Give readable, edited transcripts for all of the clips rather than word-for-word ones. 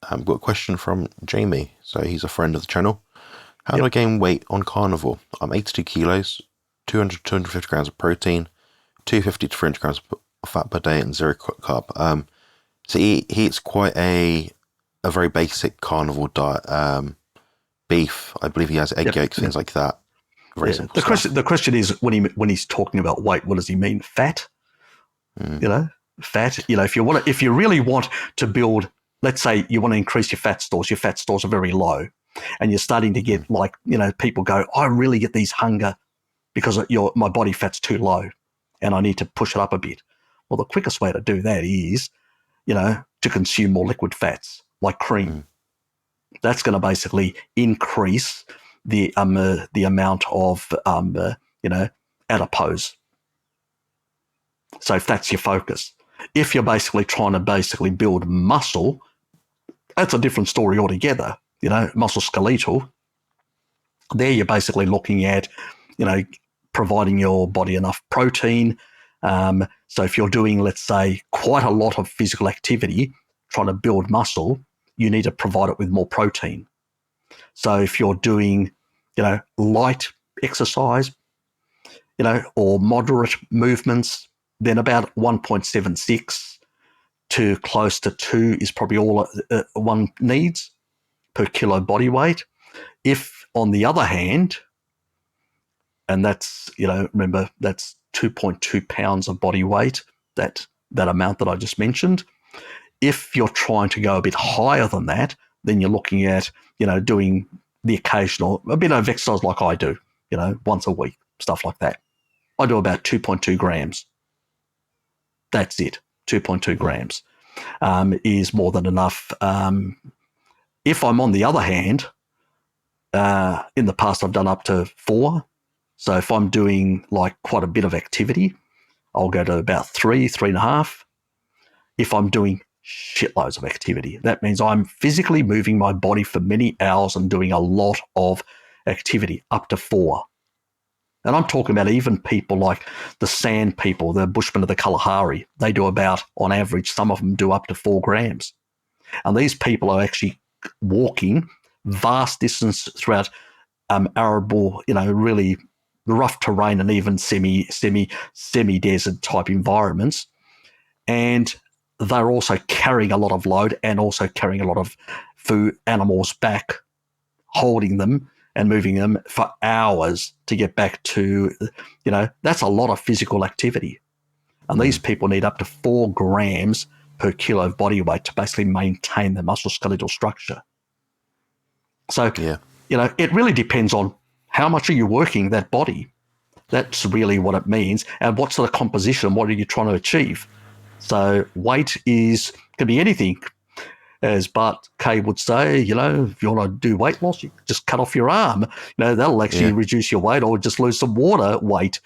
Got a question from Jamie. So he's a friend of the channel. How do I Yep. gain weight on carnivore? I'm 82 kilos, 200 to 250 grams of protein, 250 to 300 grams of fat per day, and zero carb. So he eats quite a very basic carnivore diet. Beef, I believe he has egg Yep. yolks, Yep. things like that. Very Yeah. simple The stuff. question the question is when he's talking about weight, what does he mean? Fat? Mm, You know, fat. If you really want to build, let's say you want to increase your fat stores are very low, and you're starting to mm, get people go, I really get these hunger because my body fat's too low, and I need to push it up a bit. Well, the quickest way to do that is, to consume more liquid fats like cream. mm, That's going to basically increase the amount of adipose. So if that's your focus, if you're basically trying to build muscle, that's a different story altogether. Muscle skeletal. There you're basically looking at, providing your body enough protein. So if you're doing, let's say, quite a lot of physical activity, trying to build muscle, you need to provide it with more protein. So if you're doing, light exercise, or moderate movements, then about 1.76 to close to 2 is probably all one needs per kilo body weight. If, on the other hand, and that's, remember, that's 2.2 pounds of body weight, that amount that I just mentioned. If you're trying to go a bit higher than that, then you're looking at, doing the occasional, a bit of exercise like I do, once a week, stuff like that. I do about 2.2 grams. That's it. 2.2 mm, grams is more than enough. If I'm, on the other hand, in the past, I've done up to 4. So if I'm doing like quite a bit of activity, I'll go to about 3, 3.5. If I'm doing shitloads of activity, that means I'm physically moving my body for many hours and doing a lot of activity, up to 4. And I'm talking about even people like the sand people, the Bushmen of the Kalahari. They do about, on average, some of them do up to 4 grams. And these people are actually walking vast distance throughout arable, really rough terrain and even semi desert type environments. And they're also carrying a lot of load and also carrying a lot of food animals back, holding them and moving them for hours to get back to, that's a lot of physical activity. And these mm. people need up to 4 grams per kilo of body weight to basically maintain their muscle skeletal structure. So, Yeah. it really depends on how much are you working that body. That's really what it means. And what sort of composition, what are you trying to achieve? So weight can be anything. As Bart Kay would say, if you want to do weight loss, you just cut off your arm. That'll actually Yeah. reduce your weight, or just lose some water weight.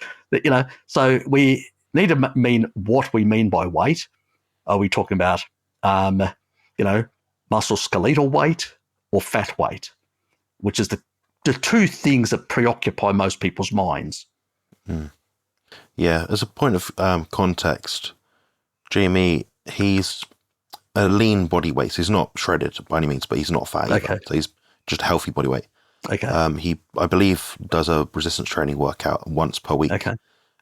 So we need to mean what we mean by weight. Are we talking about, you know, muscle skeletal weight or fat weight, which is the two things that preoccupy most people's minds. Mm. Yeah. As a point of context, Jamie, he's a lean body weight. So he's not shredded by any means, but he's not fat either. Okay. So he's just a healthy body weight. Okay. He, I believe, does a resistance training workout once per week. Okay.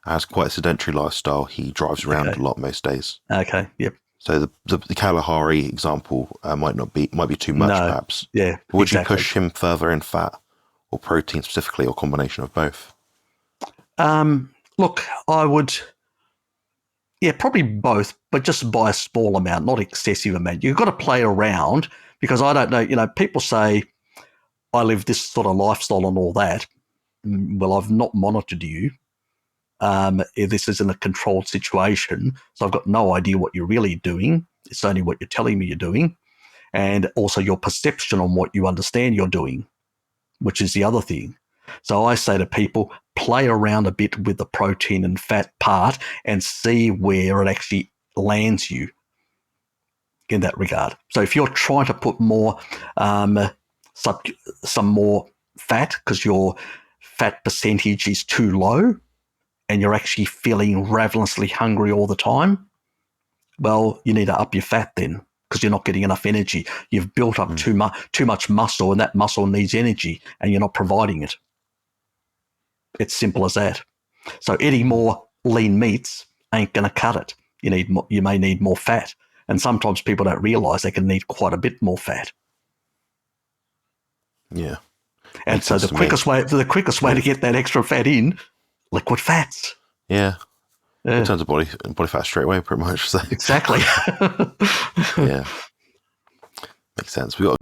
Has quite a sedentary lifestyle. He drives around Okay. a lot most days. Okay. Yep. So the Kalahari example might be too much, No. perhaps. Yeah. But would Exactly. you push him further in fat or protein specifically, or combination of both? Look, I would. Yeah, probably both, but just by a small amount, not excessive amount. You've got to play around, because I don't know. People say I live this sort of lifestyle and all that. Well, I've not monitored you. This isn't a controlled situation, so I've got no idea what you're really doing. It's only what you're telling me you're doing, and also your perception on what you understand you're doing, which is the other thing. So I say to people, play around a bit with the protein and fat part and see where it actually lands you in that regard. So if you're trying to put more, some more fat because your fat percentage is too low and you're actually feeling ravenously hungry all the time, well, you need to up your fat then, because you're not getting enough energy. You've built up too much muscle, and that muscle needs energy, and you're not providing it. It's simple as that. So eating more lean meats ain't going to cut it. You may need more fat, and sometimes people don't realise they can need quite a bit more fat. Yeah. And Makes so sense the quickest way to get that extra fat in, liquid fats. Yeah. Yeah. It turns to body fat straight away, pretty much. So. Exactly. Yeah. Makes sense. We got